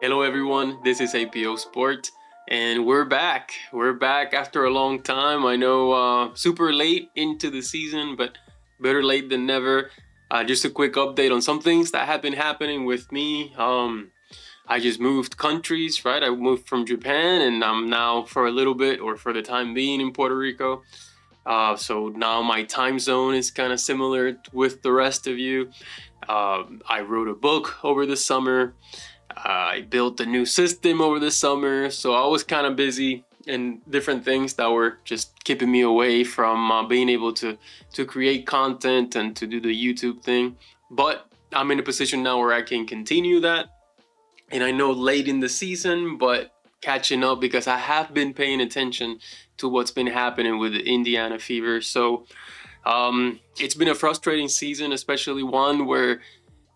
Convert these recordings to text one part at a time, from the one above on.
Hello everyone, this is APO Sport, and we're back. We're back after a long time. I know super late into the season, but better late than never. Just a quick update on some things that have been happening with me. I just moved countries, right? I moved from Japan, and I'm now for a little bit, or for the time being, in Puerto Rico. So now my time zone is kind of similar with the rest of you. I wrote a book over the summer. I built a new system over the summer, so I was kind of busy and different things that were just keeping me away from being able to create content and to do the YouTube thing. But I'm in a position now where I can continue that, and I know late in the season, but catching up because I have been paying attention to what's been happening with the Indiana Fever. So it's been a frustrating season, especially one where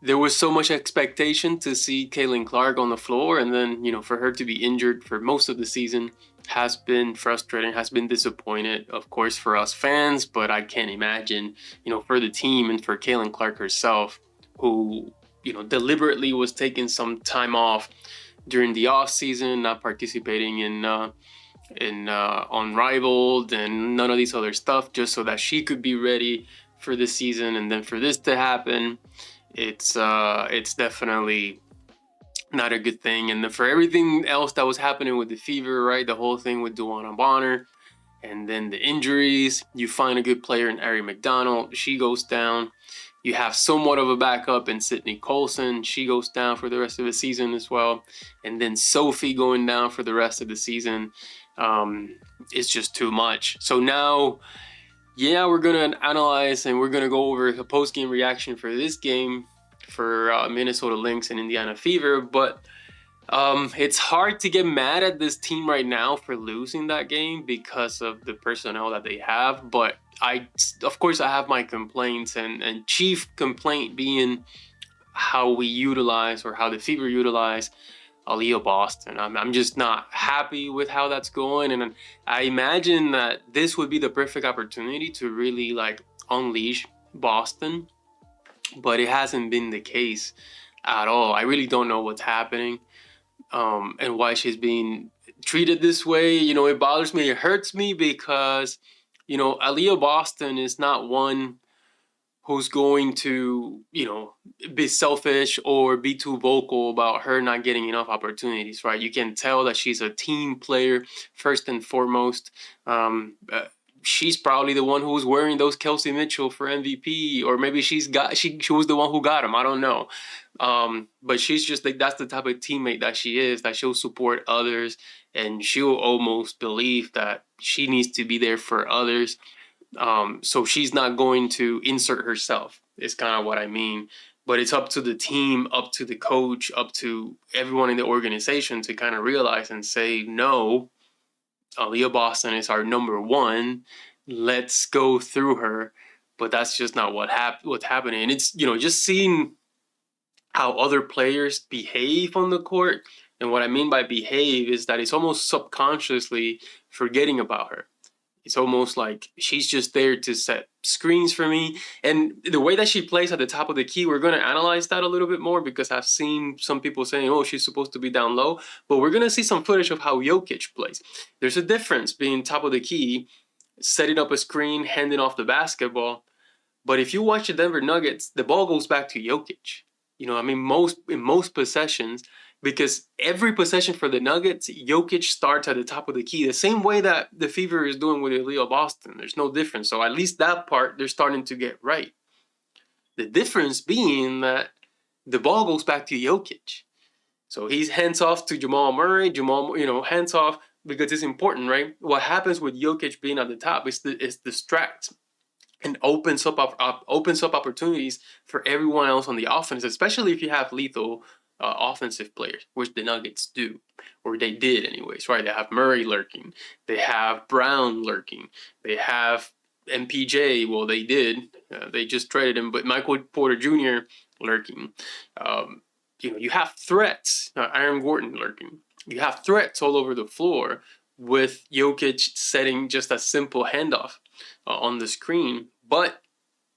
there was so much expectation to see Caitlin Clark on the floor, and then, for her to be injured for most of the season has been frustrating, has been disappointed, of course, for us fans, but I can't imagine, for the team and for Caitlin Clark herself, who, deliberately was taking some time off during the off season, not participating in Unrivaled and none of these other stuff, just so that she could be ready for the season, and then for this to happen. It's definitely not a good thing. And then for everything else that was happening with the Fever, right? The whole thing with Duana Bonner, and then the injuries. You find a good player in Ari McDonald, she goes down. You have somewhat of a backup in Sydney Colson, she goes down for the rest of the season as well. And then Sophie going down for the rest of the season. It's just too much. So now, yeah, we're going to analyze and we're going to go over a post-game reaction for this game for Minnesota Lynx and Indiana Fever. But it's hard to get mad at this team right now for losing that game because of the personnel that they have. But of course, I have my complaints, and chief complaint being how we utilize, or how the Fever utilize, Aliyah Boston. I'm just not happy with how that's going, and I imagine that this would be the perfect opportunity to really unleash Boston, but it hasn't been the case at all. I really don't know what's happening, and why she's being treated this way. It bothers me. It hurts me because, Aliyah Boston is not one who's going to, be selfish or be too vocal about her not getting enough opportunities, right? You can tell that she's a team player first and foremost. She's probably the one who was wearing those Kelsey Mitchell for MVP, or maybe she was the one who got him. I don't know. But she's just that's the type of teammate that she is, that she'll support others, and she'll almost believe that she needs to be there for others. So she's not going to insert herself, is kind of what I mean. But it's up to the team, up to the coach, up to everyone in the organization to kind of realize and say, no, Aliyah Boston is our number one. Let's go through her. But that's just not what's happening. And it's, just seeing how other players behave on the court. And what I mean by behave is that it's almost subconsciously forgetting about her. It's almost like she's just there to set screens for me. And the way that she plays at the top of the key, we're going to analyze that a little bit more, because I've seen some people saying, oh, she's supposed to be down low. But we're going to see some footage of how Jokic plays. There's a difference being top of the key, setting up a screen, handing off the basketball. But if you watch the Denver Nuggets, the ball goes back to Jokic. In most possessions, because every possession for the Nuggets, Jokic starts at the top of the key, the same way that the Fever is doing with Aliyah Boston. There's no difference. So at least that part they're starting to get right. The difference being that the ball goes back to Jokic. So he's hands off to Jamal Murray. Jamal, hands off because it's important, right? What happens with Jokic being at the top is distracts and opens up opportunities for everyone else on the offense, especially if you have lethal offensive players, which the Nuggets do, or they did anyways, right? They have Murray lurking, they have Brown lurking, they have MPJ. Well, they did. They just traded him, but Michael Porter Jr. lurking. You have threats. Aaron Gordon lurking. You have threats all over the floor, with Jokic setting just a simple handoff on the screen. But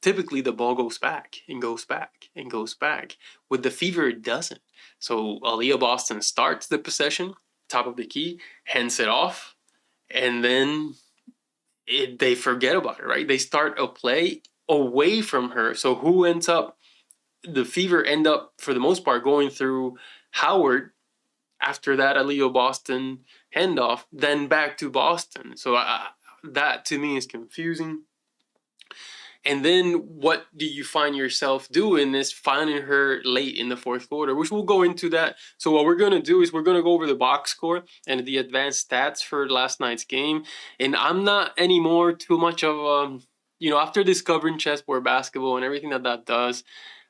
typically the ball goes back and goes back and goes back. With the Fever, it doesn't. So Aliyah Boston starts the possession, top of the key, hands it off, and then they forget about it, right? They start a play away from her. So who ends up? The Fever end up, for the most part, going through Howard after that Aliyah Boston handoff, then back to Boston. So that to me is confusing. And then what do you find yourself doing is finding her late in the fourth quarter, which we'll go into that. So what we're going to do is we're going to go over the box score and the advanced stats for last night's game. And I'm not anymore too much of after discovering chessboard basketball and everything that does,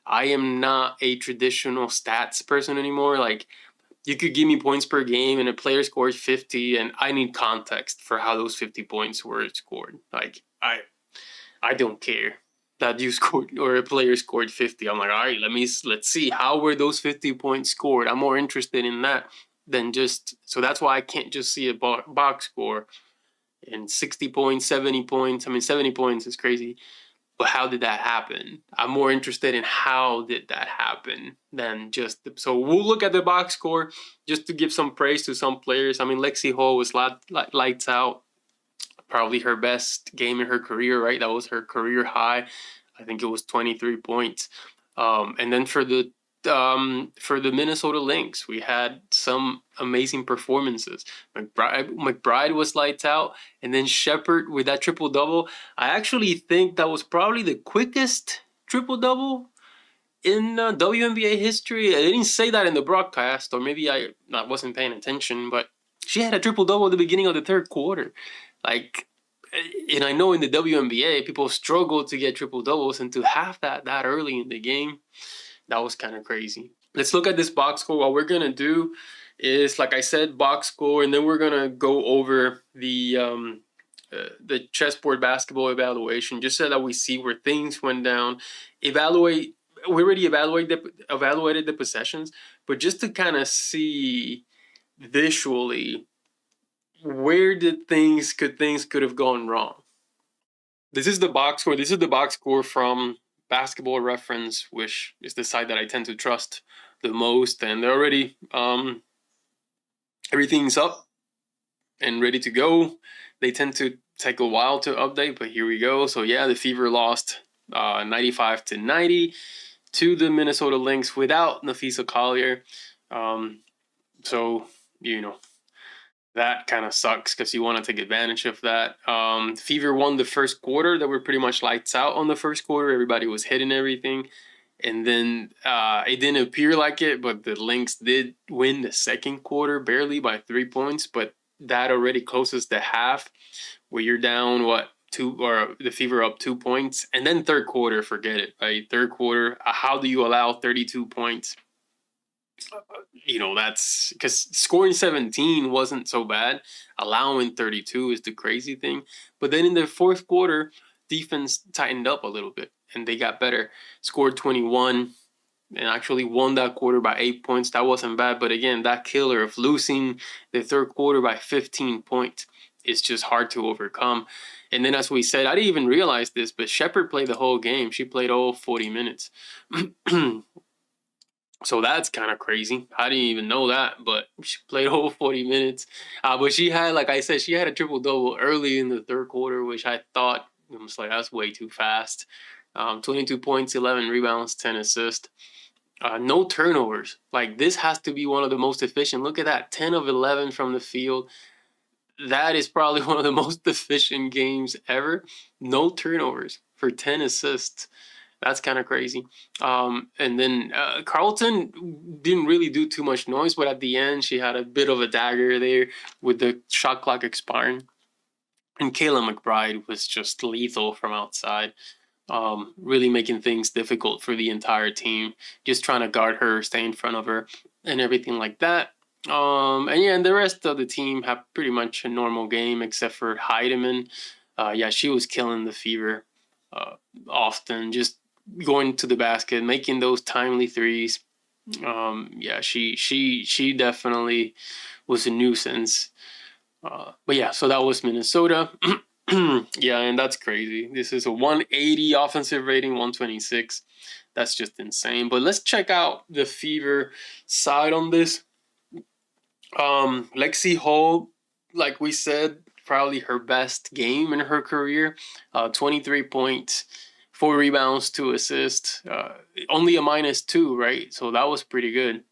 I am not a traditional stats person anymore. Like, you could give me points per game and a player scores 50 and I need context for how those 50 points were scored. Like, I don't care that you scored or a player scored 50. I'm like, all right, let's see how were those 50 points scored. I'm more interested in that than just, so that's why I can't just see a box score and 60 points, 70 points. I mean, 70 points is crazy, but how did that happen? I'm more interested in how did that happen than just, so we'll look at the box score just to give some praise to some players. I mean, Lexi Hall was lights out. Probably her best game in her career, right? That was her career high. I think it was 23 points. And then for the Minnesota Lynx, we had some amazing performances. McBride was lights out, and then Shepherd with that triple-double. I actually think that was probably the quickest triple-double in WNBA history. I didn't say that in the broadcast, or maybe I wasn't paying attention, but she had a triple-double at the beginning of the third quarter. Like, and I know in the WNBA, people struggle to get triple-doubles, and to have that early in the game, that was kind of crazy. Let's look at this box score. What we're going to do is, like I said, box score, and then we're going to go over the chessboard basketball evaluation, just so that we see where things went down. We already evaluated the possessions, but just to kind of see visually where things could have gone wrong. This is the box score. This is the box score from Basketball Reference, which is the site that I tend to trust the most, and they're already everything's up and ready to go. They tend to take a while to update, but here we go. So yeah, the Fever lost 95-90 to the Minnesota Lynx without Napheesa Collier. So that kind of sucks because you want to take advantage of that. Fever won the first quarter. They were pretty much lights out on the first quarter. Everybody was hitting everything. And then it didn't appear like it, but the Lynx did win the second quarter, barely by 3 points. But that already closes the half, where you're down, the Fever up 2 points. And then third quarter, forget it, right? Third quarter, how do you allow 32 points? That's because scoring 17 wasn't so bad. Allowing 32 is the crazy thing. But then in the fourth quarter, defense tightened up a little bit and they got better. Scored 21 and actually won that quarter by 8 points. That wasn't bad. But again, that killer of losing the third quarter by 15 points is just hard to overcome. And then, as we said, I didn't even realize this, but Shepherd played the whole game. She played all 40 minutes. So that's kind of crazy. I didn't even know that, but she played a whole 40 minutes. But she had, like I said, she had a triple-double early in the third quarter, which I thought, I was like, that's way too fast. 22 points, 11 rebounds, 10 assists. No turnovers. Like, this has to be one of the most efficient. Look at that, 10 of 11 from the field. That is probably one of the most efficient games ever. No turnovers for 10 assists. That's kind of crazy. And then Carlton didn't really do too much noise, but at the end, she had a bit of a dagger there with the shot clock expiring. And Kayla McBride was just lethal from outside, really making things difficult for the entire team, just trying to guard her, stay in front of her, and everything like that. And the rest of the team had pretty much a normal game, except for Heidemann. She was killing the Fever often, just going to the basket, making those timely threes. She definitely was a nuisance. So that was Minnesota. Yeah, and that's crazy. This is a 180 offensive rating, 126. That's just insane. But let's check out the Fever side on this. Lexi Hall, like we said, probably her best game in her career. 23 points, 4 rebounds, 2 assists. Only a -2, right? So that was pretty good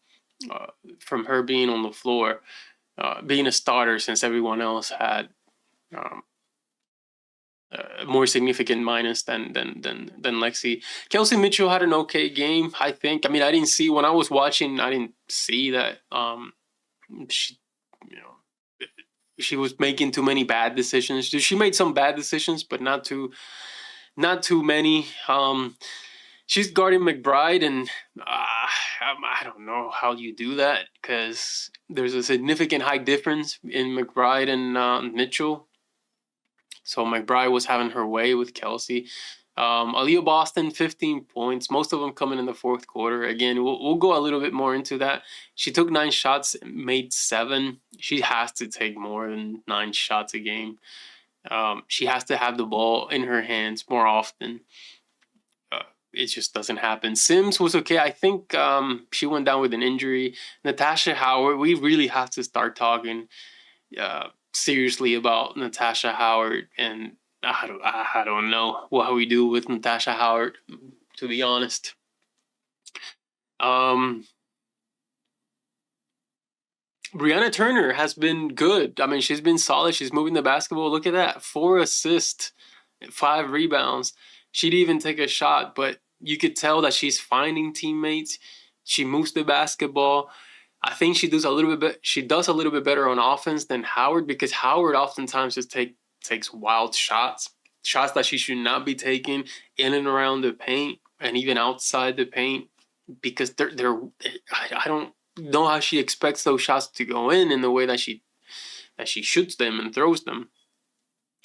from her being on the floor, being a starter since everyone else had um, more significant minus than Lexi. Kelsey Mitchell had an okay game, I think. I mean, I didn't see when I was watching. I didn't see that she, you know, she was making too many bad decisions. She made some bad decisions, but not too many. She's guarding McBride, and I don't know how you do that because there's a significant height difference in McBride and Mitchell. So McBride was having her way with Kelsey. Aliyah Boston, 15 points, most of them coming in the fourth quarter. Again, we'll go a little bit more into that. She took 9 shots, made 7. She has to take more than 9 shots a game. She has to have the ball in her hands more often. It just doesn't happen. Sims was okay. I think she went down with an injury. Natasha Howard, we really have to start talking seriously about Natasha Howard, and I don't know what we do with Natasha Howard, to be honest. Brianna Turner has been good. I mean, she's been solid. She's moving the basketball. Look at that. 4 assists, 5 rebounds. She'd even take a shot, but you could tell that she's finding teammates. She moves the basketball. I think she does a little bit better on offense than Howard, because Howard oftentimes just takes wild shots that she should not be taking in and around the paint and even outside the paint, because I don't know how she expects those shots to go in the way that she shoots them and throws them.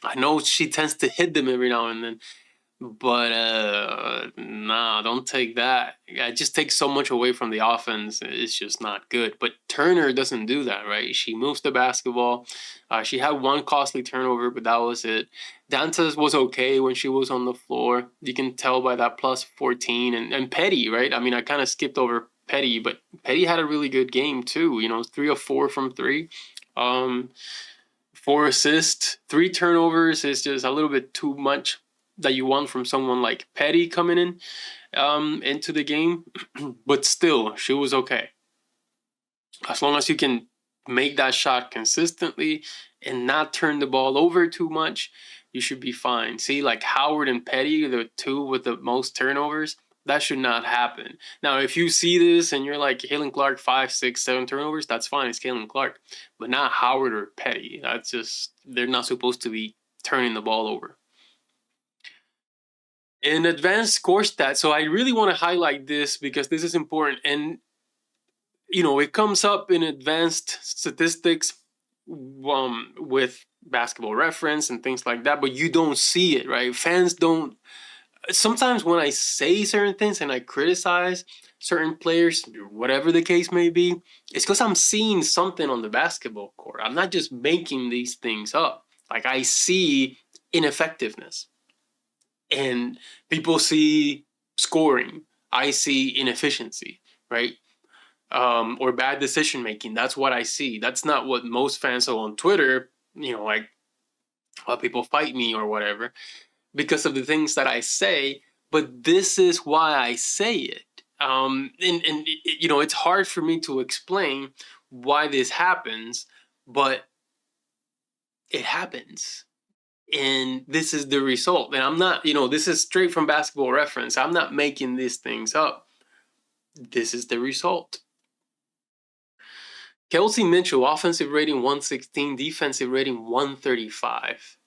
I know she tends to hit them every now and then, but nah, don't take that. It just takes so much away from the offense. It's just not good. But Turner doesn't do that, right? She moves the basketball. She had 1 costly turnover, but that was it. Dantas was okay when she was on the floor. You can tell by that plus 14. And Petty, right? I mean, I kind of skipped over Petty, but Petty had a really good game too. 3 of 4 from 3. 4 assists, 3 turnovers is just a little bit too much that you want from someone like Petty coming in into the game. But still, she was okay. As long as you can make that shot consistently and not turn the ball over too much, you should be fine. See, like Howard and Petty, the 2 with the most turnovers, that should not happen. Now, if you see this and you're like, Caitlin Clark, 5, 6, 7 turnovers, that's fine. It's Caitlin Clark. But not Howard or Petty. That's just, they're not supposed to be turning the ball over. In advanced score stats, so I really want to highlight this because this is important. And, it comes up in advanced statistics with Basketball Reference and things like that, but you don't see it, right? Fans don't. Sometimes when I say certain things and I criticize certain players, whatever the case may be, it's because I'm seeing something on the basketball court. I'm not just making these things up. Like, I see ineffectiveness. And people see scoring. I see inefficiency, right? Or bad decision making. That's what I see. That's not what most fans are on Twitter, like, people fight me or whatever because of the things that I say. But this is why I say it. It's hard for me to explain why this happens, but it happens. And this is the result. And I'm not, this is straight from Basketball Reference. I'm not making these things up. This is the result. Kelsey Mitchell, offensive rating 116, defensive rating 135.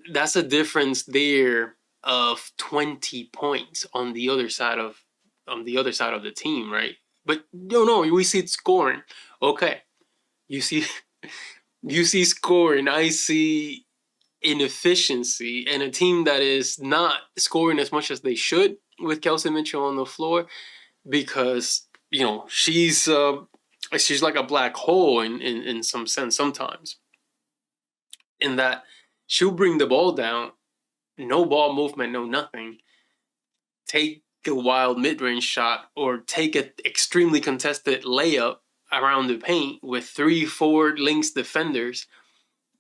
That's a difference there of 20 points on the other side of the team, right? But no, we see it scoring. Okay. You see scoring, I see inefficiency, and a team that is not scoring as much as they should with Kelsey Mitchell on the floor, because she's like a black hole in some sense sometimes. in that she'll bring the ball down, no ball movement, no nothing, take a wild mid-range shot or take an extremely contested layup around the paint with 3-4 Lynx defenders,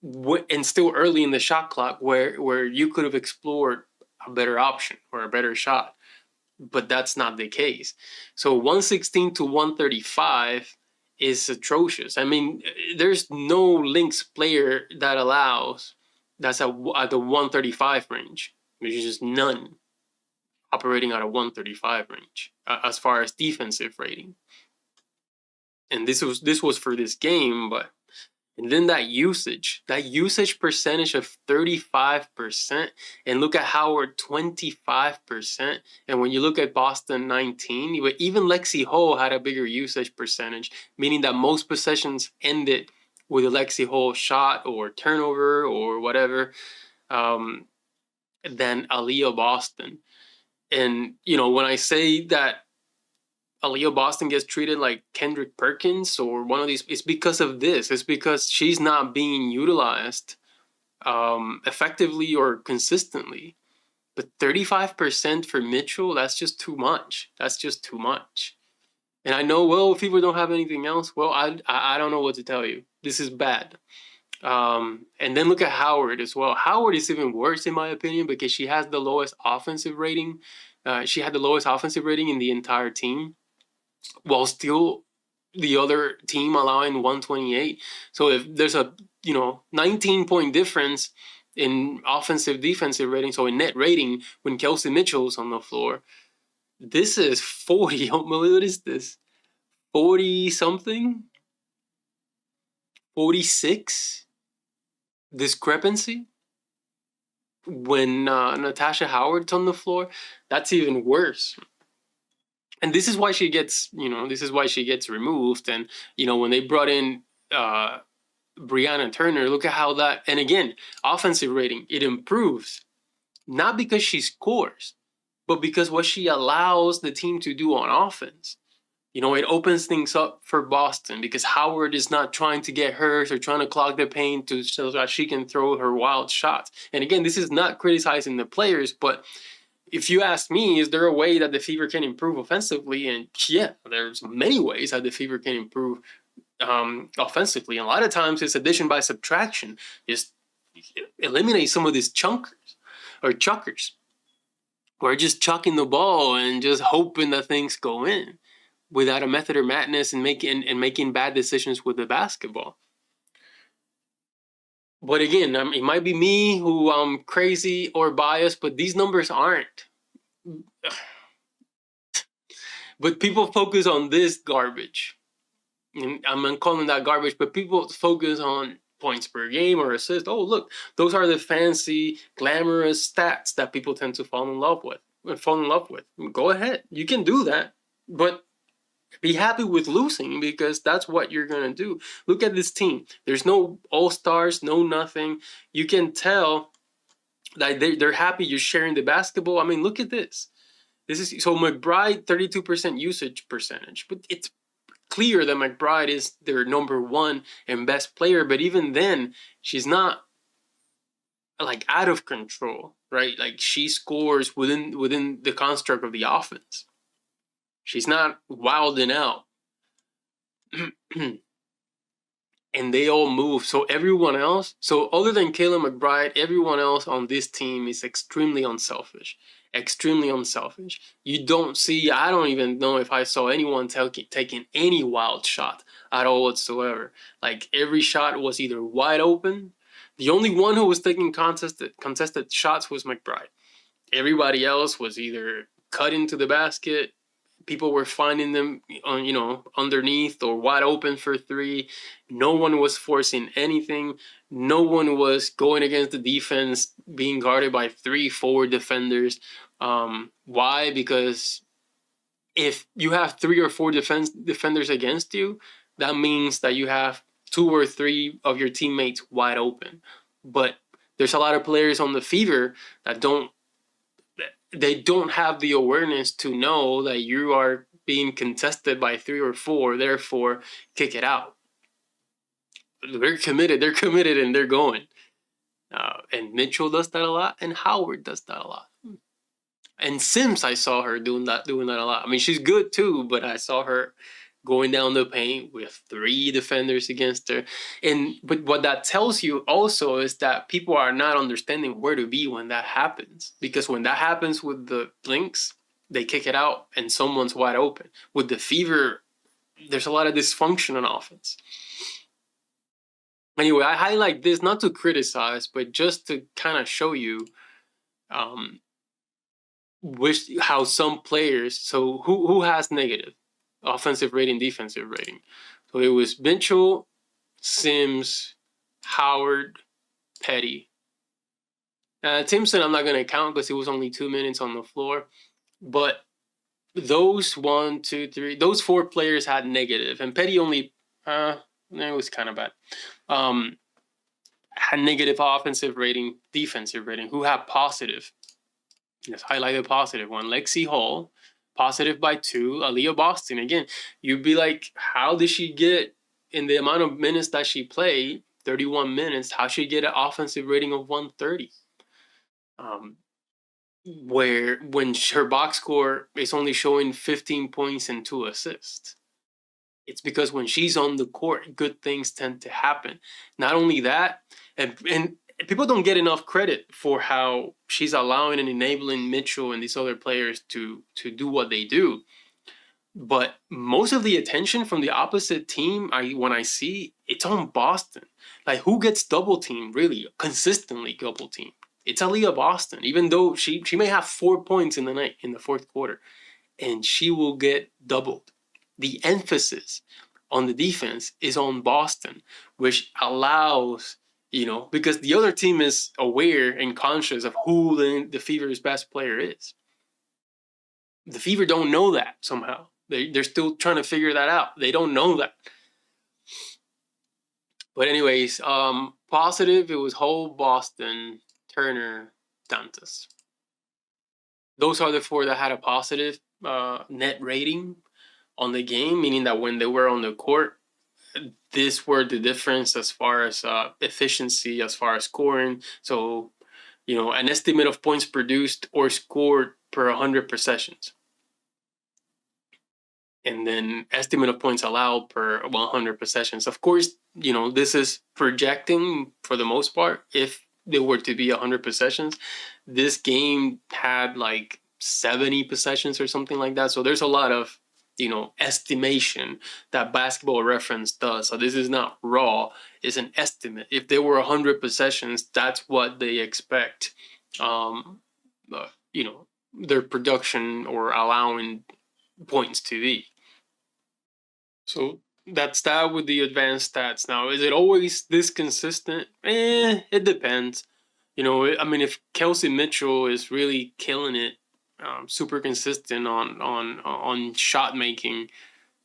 and still early in the shot clock where you could have explored a better option or a better shot. But that's not the case. So 116 to 135 is atrocious. I mean, there's no Lynx player that allows that's at the 135 range. There's just none operating at a 135 range as far as defensive rating. And this was for this game, but and then that usage percentage of 35%, and look at Howard 25%. And when you look at Boston 19, even Lexi Ho had a bigger usage percentage, meaning that most possessions ended with a Lexi Ho shot or turnover or whatever, than Aliyah Boston. And, when I say that Aliyah Boston gets treated like Kendrick Perkins or one of these, it's because of this. It's because she's not being utilized effectively or consistently. But 35% for Mitchell, that's just too much. That's just too much. And I know, well, if people don't have anything else, well, I don't know what to tell you. This is bad. And then look at Howard as well. Howard is even worse in my opinion because she has the lowest offensive rating. She had the lowest offensive rating in the entire team, while still the other team allowing 128. So if there's a 19-point difference in offensive defensive rating, so in net rating when Kelsey Mitchell's on the floor, this is 40. What is this? 40 something? 46 discrepancy when Natasha Howard's on the floor. That's even worse. And this is why she gets, removed. And, when they brought in Brianna Turner, look at how that, and again, offensive rating, it improves. Not because she scores, but because what she allows the team to do on offense. It opens things up for Boston because Howard is not trying to get hers or trying to clog the paint so that she can throw her wild shots. And again, this is not criticizing the players, but if you ask me, is there a way that the Fever can improve offensively? And yeah, there's many ways that the Fever can improve offensively. And a lot of times it's addition by subtraction. Just eliminate some of these chunkers or chuckers. Or just chucking the ball and just hoping that things go in without a method or madness and making bad decisions with the basketball. But again, it might be me who I'm crazy or biased, but these numbers aren't. But people focus on this garbage. And I'm not calling that garbage, but people focus on points per game or assists. Oh, look, those are the fancy, glamorous stats that people tend to fall in love with. Go ahead. You can do that. But be happy with losing because that's what you're going to do. Look at this team. There's no all-stars, no nothing. You can tell that they're happy you're sharing the basketball. I mean, look at this. So McBride, 32% usage percentage. But it's clear that McBride is their number one and best player. But even then, she's not like out of control, right? Like she scores within the construct of the offense. She's not wilding out. And they all move. So everyone else, other than Kayla McBride, everyone else on this team is extremely unselfish. Extremely unselfish. You don't see, I don't even know if I saw anyone taking any wild shot at all whatsoever. Like every shot was either wide open. The only one who was taking contested shots was McBride. Everybody else was either cut into the basket. People were finding them, underneath or wide open for three. No one was forcing anything. No one was going against the defense, being guarded by 3-4 defenders. Why? Because if you have 3 or 4 defenders against you, that means that you have 2 or 3 of your teammates wide open. But there's a lot of players on the Fever that don't have the awareness to know that you are being contested by 3 or 4, therefore kick it out. They're committed, and they're going. And Mitchell does that a lot, and Howard does that a lot. And Sims, I saw her doing that a lot. I mean, she's good too, but I saw her going down the paint with 3 defenders against her. But what that tells you also is that people are not understanding where to be when that happens. Because when that happens with the Lynx, they kick it out and someone's wide open. With the Fever, there's a lot of dysfunction on offense. Anyway, I highlight this not to criticize, but just to kind of show you how some players. So who has negative offensive rating, defensive rating? So it was Mitchell, Sims, Howard, Petty. Timpson I'm not going to count because he was only 2 minutes on the floor. But those those 4 players had negative, and Petty only it was kind of bad. Had negative offensive rating, defensive rating. Who had positive? Let's highlight the positive one. Lexi Hall, positive by 2. Aliyah Boston. Again, you'd be like, how did she get, in the amount of minutes that she played, 31 minutes, how she get an offensive rating of 130? Where when her box score is only showing 15 points and 2 assists. It's because when she's on the court, good things tend to happen. Not only that, and people don't get enough credit for how she's allowing and enabling Mitchell and these other players to do what they do. But most of the attention from the opposite team, when I see, it's on Boston. Like, who gets double teamed, really, consistently double teamed? It's Aliyah Boston, even though she may have 4 points in the fourth quarter, and she will get doubled. The emphasis on the defense is on Boston, which allows, because the other team is aware and conscious of who the Fever's best player is. The Fever don't know that somehow. They're still trying to figure that out. They don't know that. But anyways, positive, it was Hull, Boston, Turner, Dantas. Those are the 4 that had a positive net rating on the game, meaning that when they were on the court, this were the difference as far as efficiency, as far as scoring. So, an estimate of points produced or scored per 100 possessions. And then estimate of points allowed per 100 possessions. Of course, this is projecting for the most part. If there were to be 100 possessions, this game had like 70 possessions or something like that. So there's a lot of estimation that Basketball Reference does. So this is not raw, it's an estimate. If there were 100 possessions, that's what they expect, their production or allowing points to be. So that's that with the advanced stats. Now, is it always this consistent? It depends. If Kelsey Mitchell is really killing it, super consistent on shot making,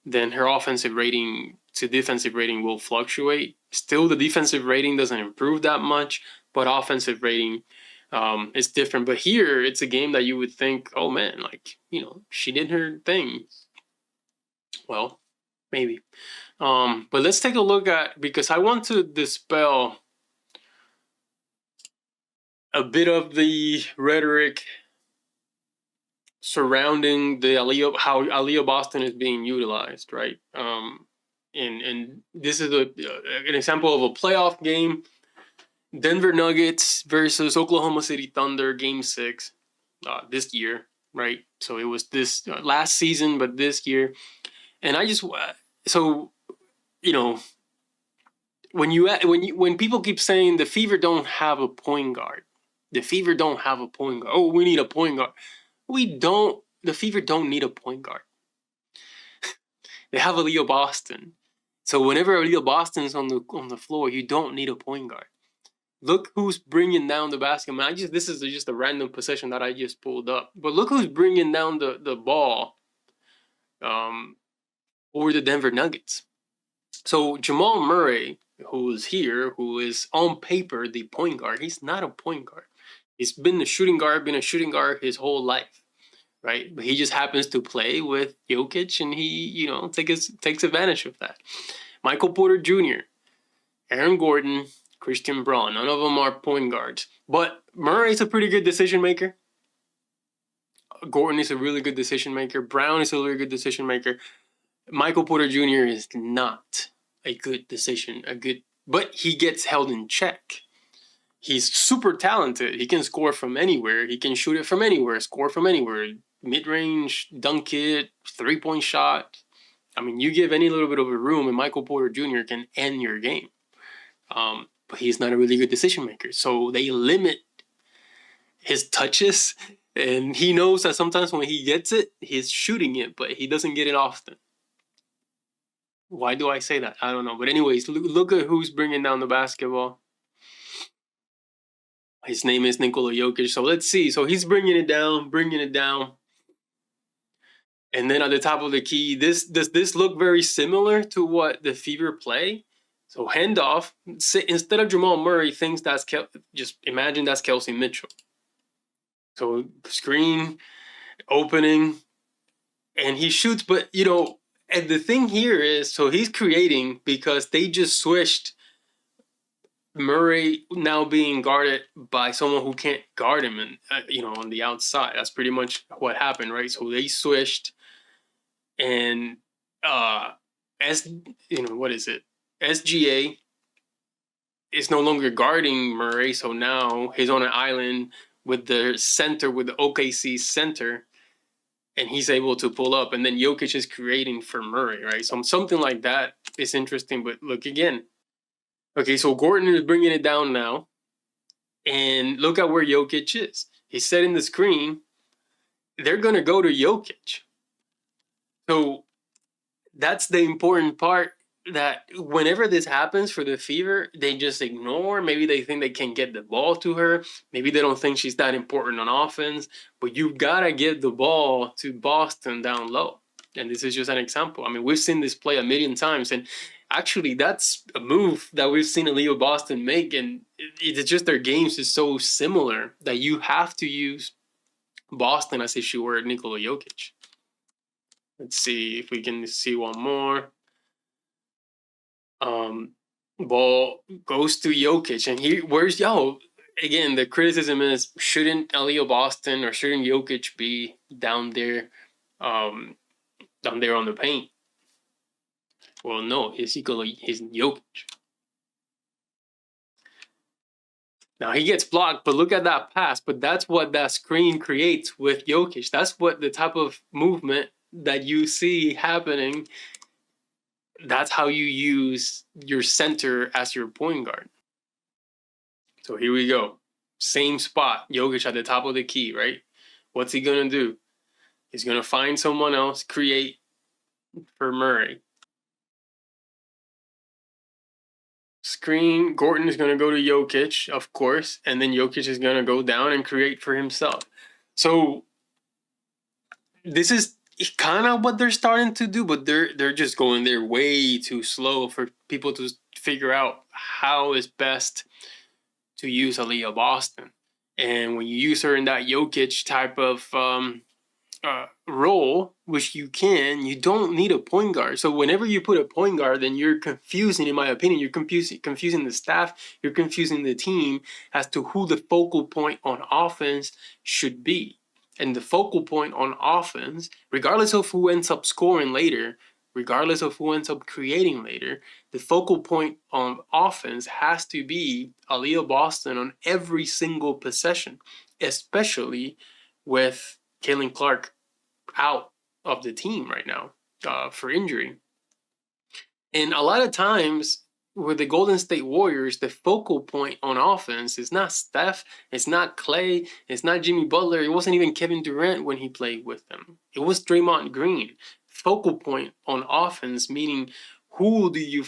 then her offensive rating to defensive rating will fluctuate. Still, the defensive rating doesn't improve that much, but offensive rating is different. But here, it's a game that you would think, oh man, she did her thing. Well, maybe. But let's take a look at, because I want to dispel a bit of the rhetoric surrounding how Aliyah Boston is being utilized, right? And this is an example of a playoff game. Denver Nuggets versus Oklahoma City Thunder, Game 6, this year, right? So it was this last season, but this year. And I just when people keep saying the Fever don't have a point guard, oh, we need a point guard. The Fever don't need a point guard. They have Aliyah Boston. So whenever Aliyah Boston's on the floor, you don't need a point guard. Look who's bringing down the basketball. This is just a random possession that I just pulled up. But look who's bringing down the ball over the Denver Nuggets. So Jamal Murray, who is on paper the point guard, he's not a point guard. He's been a shooting guard his whole life, right? But he just happens to play with Jokic, and he, takes advantage of that. Michael Porter Jr., Aaron Gordon, Christian Braun. None of them are point guards. But Murray's a pretty good decision maker. Gordon is a really good decision maker. Brown is a really good decision maker. Michael Porter Jr. is not a good decision, but he gets held in check. He's super talented. He can score from anywhere. He can shoot it from anywhere, score from anywhere. Mid-range, dunk it, three-point shot. I mean, you give any little bit of a room and Michael Porter Jr. can end your game. But he's not a really good decision maker. So they limit his touches. And he knows that sometimes when he gets it, he's shooting it, but he doesn't get it often. Why do I say that? I don't know. But anyways, look at who's bringing down the basketball. His name is Nikola Jokic. So let's see. So he's bringing it down. And then at the top of the key, does this look very similar to what the Fever play? So handoff, instead of Jamal Murray, just imagine that's Kelsey Mitchell. So screen, opening, and he shoots. But, and the thing here is, so he's creating because they just switched Murray now being guarded by someone who can't guard him and on the outside. That's pretty much what happened, right? So they switched, and SGA is no longer guarding Murray, so now he's on an island with the OKC center, and he's able to pull up, and then Jokic is creating for Murray, right? So something like that is interesting. But look again. Okay, so Gordon is bringing it down now, and look at where Jokic is. He's setting the screen. They're going to go to Jokic. So that's the important part, that whenever this happens for the Fever, they just ignore. Maybe they think they can get the ball to her. Maybe they don't think she's that important on offense. But you've got to get the ball to Boston down low. And this is just an example. I mean, we've seen this play a million times. And actually, that's a move that we've seen Aliyah Boston make. And it's just their games is so similar that you have to use Boston as if you were Nikola Jokic. Let's see if we can see one more. Ball goes to Jokic, and again, the criticism is, shouldn't Aliyah Boston or shouldn't Jokic be down there on the paint? Well, no, he's Jokic. Now he gets blocked, but look at that pass. But that's what that screen creates with Jokic. That's what the type of movement that you see happening. That's how you use your center as your point guard. So here we go. Same spot. Jokic at the top of the key, right? What's he going to do? He's going to find someone else, create for Murray. Screen. Gordon is going to go to Jokic, of course. And then Jokic is going to go down and create for himself. So this is kind of what they're starting to do, but they're just going there way too slow for people to figure out how is best to use Aliyah Boston. And when you use her in that Jokic type of role, which you don't need a point guard. So whenever you put a point guard, then you're confusing, in my opinion, you're confusing the staff, you're confusing the team as to who the focal point on offense should be. And the focal point on offense, regardless of who ends up scoring later, regardless of who ends up creating later, the focal point on offense has to be Aliyah Boston on every single possession, especially with Caitlin Clark out of the team right now for injury. And a lot of times with the Golden State Warriors, the focal point on offense is not Steph, it's not Clay, it's not Jimmy Butler, it wasn't even Kevin Durant when he played with them. It was Draymond Green. Focal point on offense, meaning who do you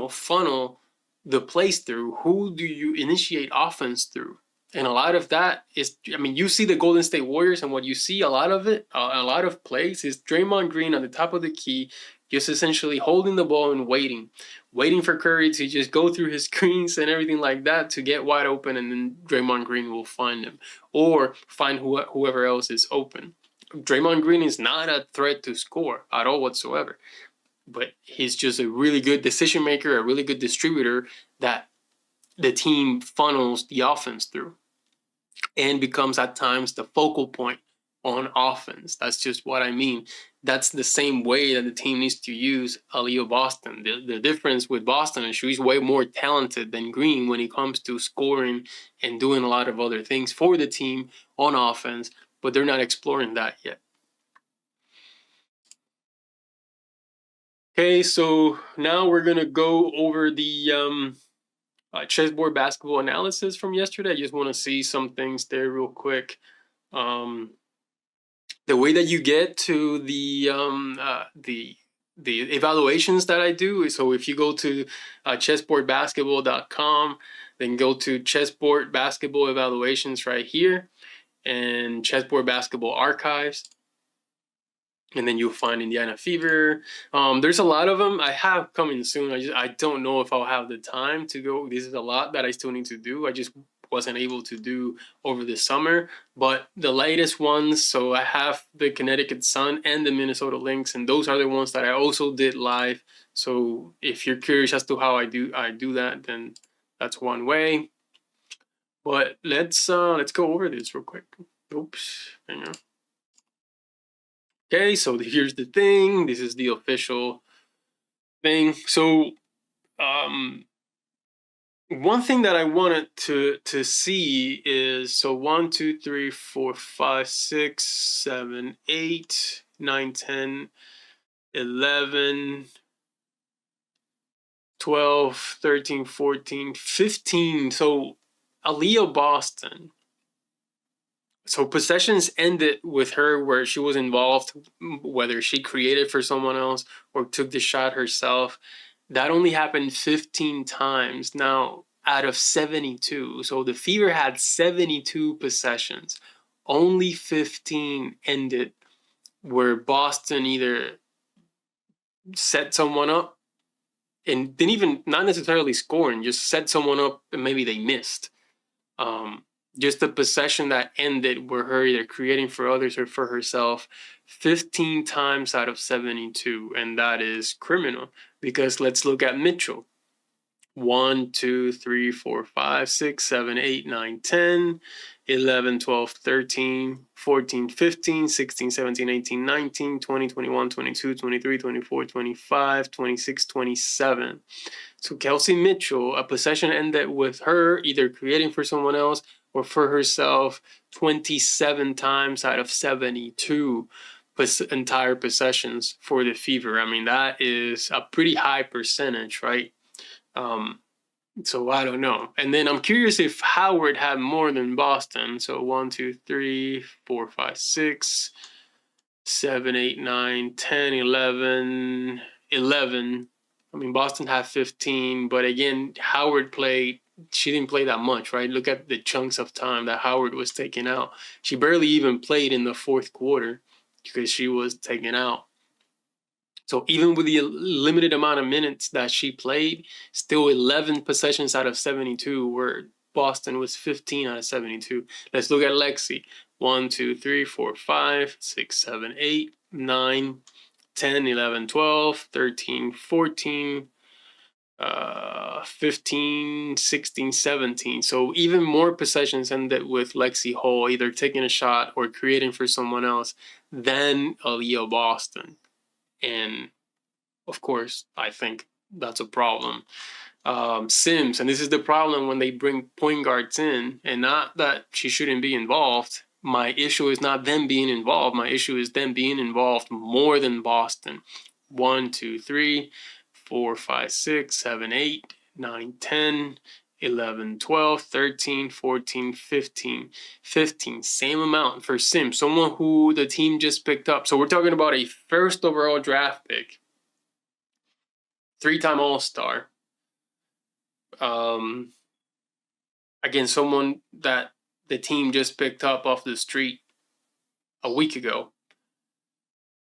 funnel the plays through? Who do you initiate offense through? And a lot of that is, you see the Golden State Warriors, and what you see a lot of plays is Draymond Green on the top of the key, just essentially holding the ball and waiting for Curry to just go through his screens and everything like that to get wide open, and then Draymond Green will find him or find whoever else is open. Draymond Green is not a threat to score at all whatsoever, but he's just a really good decision maker, a really good distributor that the team funnels the offense through and becomes at times the focal point on offense. That's just what I mean. That's the same way that the team needs to use Aliyah Boston. The difference with Boston is she's way more talented than Green when it comes to scoring and doing a lot of other things for the team on offense, but they're not exploring that yet. Okay, so now we're going to go over the chessboard basketball analysis from yesterday. I just want to see some things there real quick. The way that you get to the evaluations that I do, so if you go to chessboardbasketball.com, then go to chessboard basketball evaluations right here and chessboard basketball archives, and then you'll find Indiana Fever. There's a lot of them. I have coming soon. I don't know if I'll have the time to go. This is a lot that I still need to do. I just wasn't able to do over the summer. But the latest ones, so I have the Connecticut Sun and the Minnesota Lynx, and those are the ones that I also did live. So if you're curious as to how I do that, then that's one way. But let's go over this real quick. Oops, hang on. Okay, so here's the thing. This is the official thing. So, one thing that I wanted to see is, so 1, 2, 3, 4, 5, 6, 7, 8, 9, 10, 11, 12, 13, 14, 15. So Aliyah Boston. So possessions ended with her where she was involved, whether she created for someone else or took the shot herself. That only happened 15 times now out of 72. So the Fever had 72 possessions. Only 15 ended where Boston either set someone up and didn't even, not necessarily scoring, just set someone up and maybe they missed. Just the possession that ended were her either creating for others or for herself 15 times out of 72. And that is criminal, because let's look at Mitchell. 1, 2, 3, 4, 5, 6, 7, 8, 9, 10, 11, 12, 13, 14, 15, 16, 17, 18, 19, 20, 21, 22, 23, 24, 25, 26, 27. So Kelsey Mitchell, a possession ended with her either creating for someone else or for herself 27 times out of 72 entire possessions for the Fever. I mean, that is a pretty high percentage, right? So I don't know. And then I'm curious if Howard had more than Boston. So 1, 2, 3, 4, 5, 6, 7, 8, 9, 10, 11. I mean, Boston had 15, but again, Howard played, she didn't play that much, right? Look at the chunks of time that Howard was taken out. She barely even played in the fourth quarter because she was taken out. So even with the limited amount of minutes that she played, still 11 possessions out of 72, where Boston was 15 out of 72. Let's look at Lexi. 1, 2, 3, 4, 5, 6, 7, 8, 9, 10, 11, 12, 13, 14, 15, 16, 17. So even more possessions ended with Lexi Hall either taking a shot or creating for someone else than Aliyah Boston. And of course, I think that's a problem. Sims, and this is the problem when they bring point guards in, and not that she shouldn't be involved. My issue is not them being involved. My issue is them being involved more than Boston. 1, 2, 3, 4, 5, 6, 7, 8, 9, 10, 11, 12, 13, 14, 15. 15, same amount for Sims, someone who the team just picked up. So we're talking about a first overall draft pick, 3-time All-Star. Again, someone that the team just picked up off the street a week ago.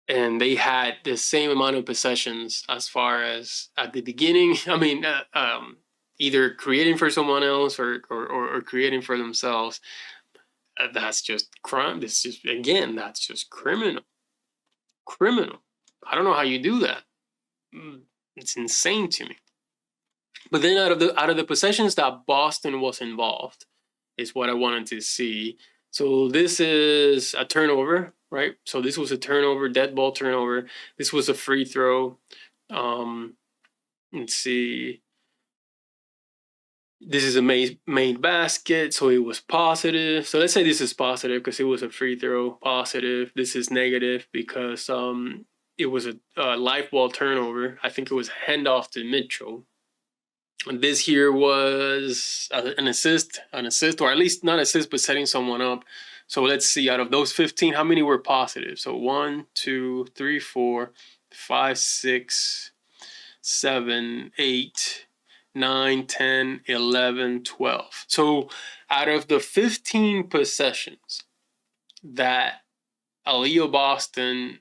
And they had the same amount of possessions as far as at the beginning. I mean, either creating for someone else or creating for themselves. That's just crime. That's just criminal. Criminal. I don't know how you do that. It's insane to me. But then out of the possessions that Boston was involved is what I wanted to see. So this is a turnover, right? So this was a turnover, dead ball turnover. This was a free throw. Let's see. This is a made basket, so it was positive. So let's say this is positive because it was a free throw. Positive. This is negative because it was a live ball turnover. I think it was a handoff to Mitchell. And this here was an assist, or at least not assist, but setting someone up. So let's see, out of those 15, how many were positive? So 1, 2, 3, 4, 5, 6, 7, 8, 9, 10, 11, 12. So out of the 15 possessions that Aliyah Boston,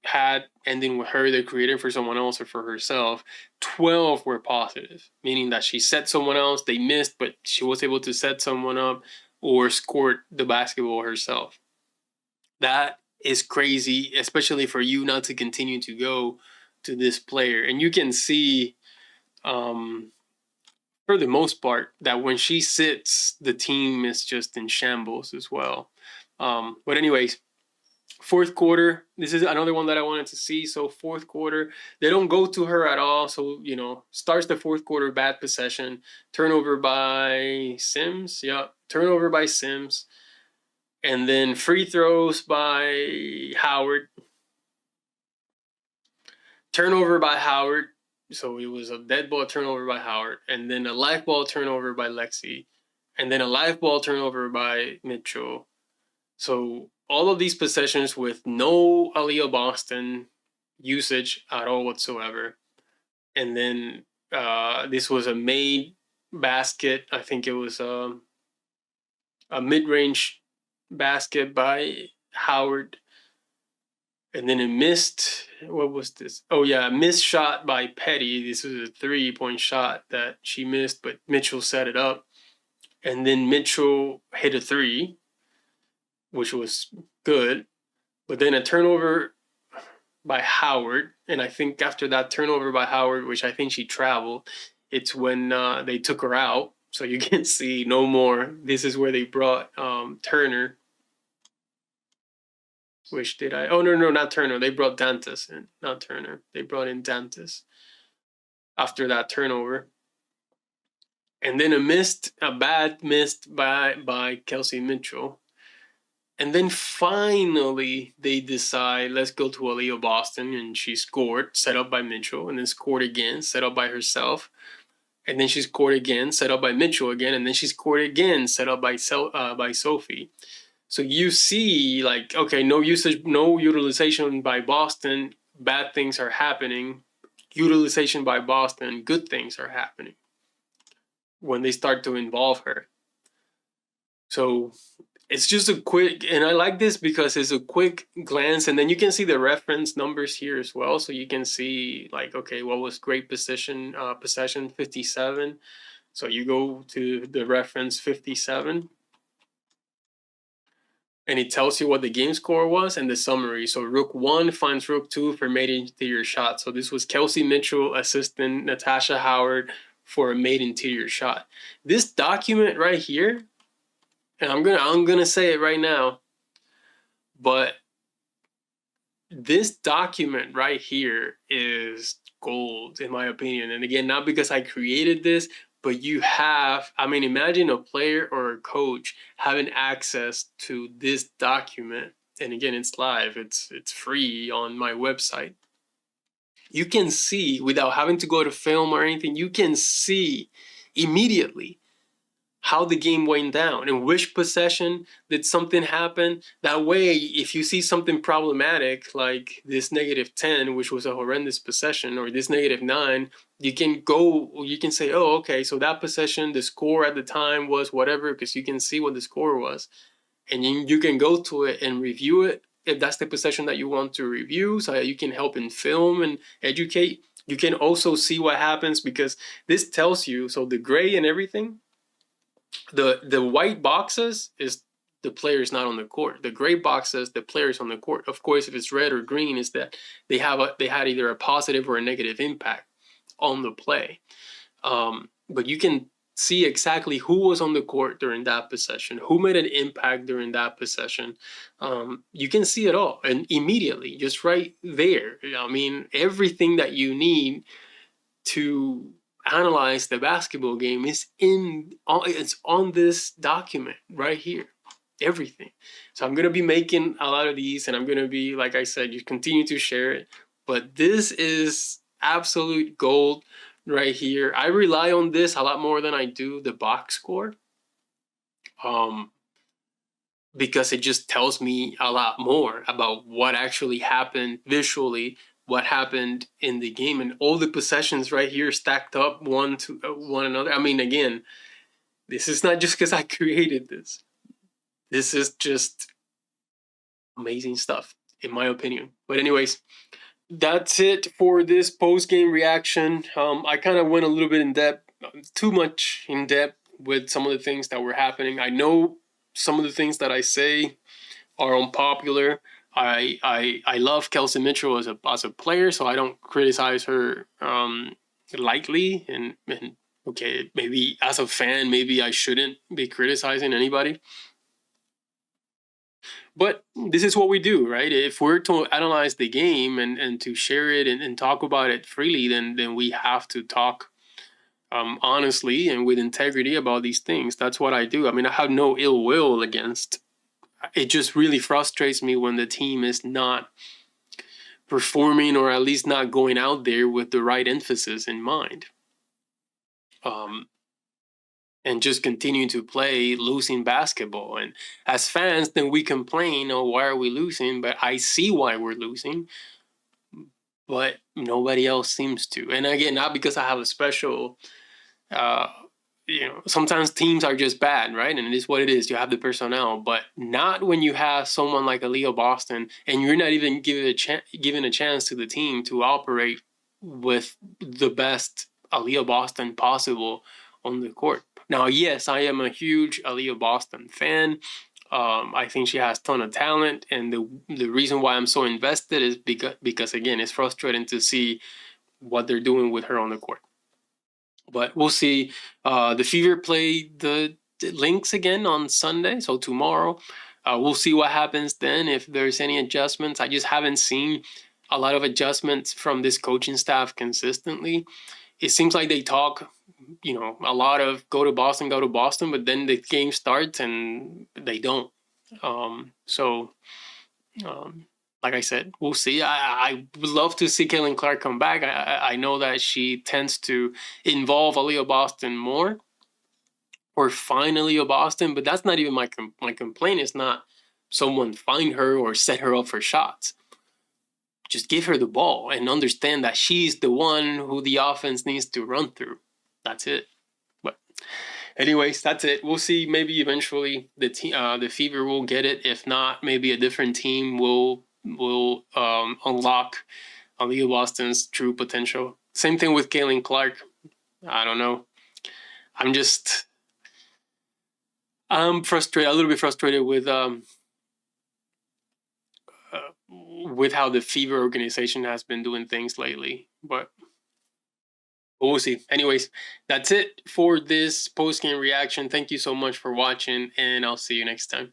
had ending with her, they created for someone else or for herself, 12 were positive, meaning that she set someone else, they missed, but she was able to set someone up or scored the basketball herself. That is crazy, especially for you not to continue to go to this player. And you can see, for the most part, that when she sits, the team is just in shambles as well. But anyways, fourth quarter, this is another one that I wanted to see. So fourth quarter, they don't go to her at all. So, starts the fourth quarter, bad possession, turnover by Sims. Yeah, turnover by Sims. And then free throws by Howard. Turnover by Howard. So it was a dead ball turnover by Howard. And then a live ball turnover by Lexi. And then a live ball turnover by Mitchell. So all of these possessions with no Aliyah Boston usage at all whatsoever. And then this was a made basket. I think it was a mid-range basket by Howard. And then a missed, what was this? Oh yeah, a missed shot by Petty. This was a 3-point shot that she missed, but Mitchell set it up. And then Mitchell hit a 3, which was good. But then a turnover by Howard. And I think after that turnover by Howard, which I think she traveled, it's when they took her out. So you can see no more. This is where they brought Turner. Which did I? Oh, no, not Turner. They brought Dantas in, not Turner. They brought in Dantas after that turnover. And then a bad missed by Kelsey Mitchell. And then finally they decide, let's go to Aliyah Boston, and she scored, set up by Mitchell, and then scored again, set up by herself. And then she scored again, set up by Mitchell again, and then she scored again, set up by Sophie. So you see, like, okay, no usage, no utilization by Boston, bad things are happening. Utilization by Boston, good things are happening when they start to involve her. So it's just a quick, and I like this because it's a quick glance, and then you can see the reference numbers here as well. So you can see, like, okay, what was great possession 57. So you go to the reference 57. And it tells you what the game score was and the summary. So Rook 1 finds Rook 2 for made interior shot. So this was Kelsey Mitchell assisting Natasha Howard for a made interior shot. This document right here, and I'm gonna say it right now, but this document right here is gold in my opinion. And again, not because I created this, but you have, I mean, imagine a player or a coach having access to this document. And again, it's live, it's free on my website. You can see, without having to go to film or anything, you can see immediately how the game went down and which possession did something happen. That way, if you see something problematic like this -10, which was a horrendous possession, or this -9, you can say, oh, okay, so that possession, the score at the time was whatever, because you can see what the score was. And you can go to it and review it if that's the possession that you want to review, so that you can help in film and educate. You can also see what happens, because this tells you, so the gray and everything, the white boxes is the player's not on the court. The gray box says the player's on the court. Of course, if it's red or green, it's that they had either a positive or a negative impact on the play. But you can see exactly who was on the court during that possession, who made an impact during that possession. You can see it all, and immediately, just right there. I mean, everything that you need to analyze the basketball game is it's on this document right here. Everything. So I'm gonna be making a lot of these, and I'm gonna be, like I said, you continue to share it. But this is absolute gold right here. I rely on this a lot more than I do the box score, because it just tells me a lot more about what actually happened visually, what happened in the game, and all the possessions right here stacked up one to one another. I mean, again, this is not just because I created this. This is just amazing stuff, in my opinion. But anyways, that's it for this post-game reaction. I kind of went a little bit in depth, too much in depth with some of the things that were happening. I know some of the things that I say are unpopular. I love Kelsey Mitchell as a player, so I don't criticize her lightly. And okay, maybe as a fan, maybe I shouldn't be criticizing anybody. But this is what we do, right? If we're to analyze the game and to share it and talk about it freely, then we have to talk honestly and with integrity about these things. That's what I do. I mean, I have no ill will against. It just really frustrates me when the team is not performing, or at least not going out there with the right emphasis in mind. And just continue to play losing basketball. And as fans, then we complain, oh, why are we losing? But I see why we're losing, but nobody else seems to. And again, not because I have a special, sometimes teams are just bad, right? And it is what it is. You have the personnel, but not when you have someone like Aliyah Boston and you're not even giving a chance to the team to operate with the best Aliyah Boston possible on the court. Now, yes, I am a huge Aliyah Boston fan. I think she has a ton of talent, and the reason why I'm so invested is because again, it's frustrating to see what they're doing with her on the court. But we'll see. The Fever play the Lynx again on Sunday, so tomorrow. We'll see what happens then, if there's any adjustments. I just haven't seen a lot of adjustments from this coaching staff consistently. It seems like they talk, a lot of go to Boston, but then the game starts and they don't. Like I said, we'll see. I would love to see Caitlin Clark come back. I know that she tends to involve Aliyah Boston more, or find Aliyah Boston, but that's not even my complaint. It's not someone find her or set her up for shots. Just give her the ball and understand that she's the one who the offense needs to run through. That's it. But anyways, that's it. We'll see. Maybe eventually the Fever will get it. If not, maybe a different team will unlock Aliyah Boston's true potential. Same thing with Caitlin Clark. I don't know. I'm frustrated. A little bit frustrated with how the Fever organization has been doing things lately, but we'll see. Anyways, that's it for this post-game reaction. Thank you so much for watching, and I'll see you next time.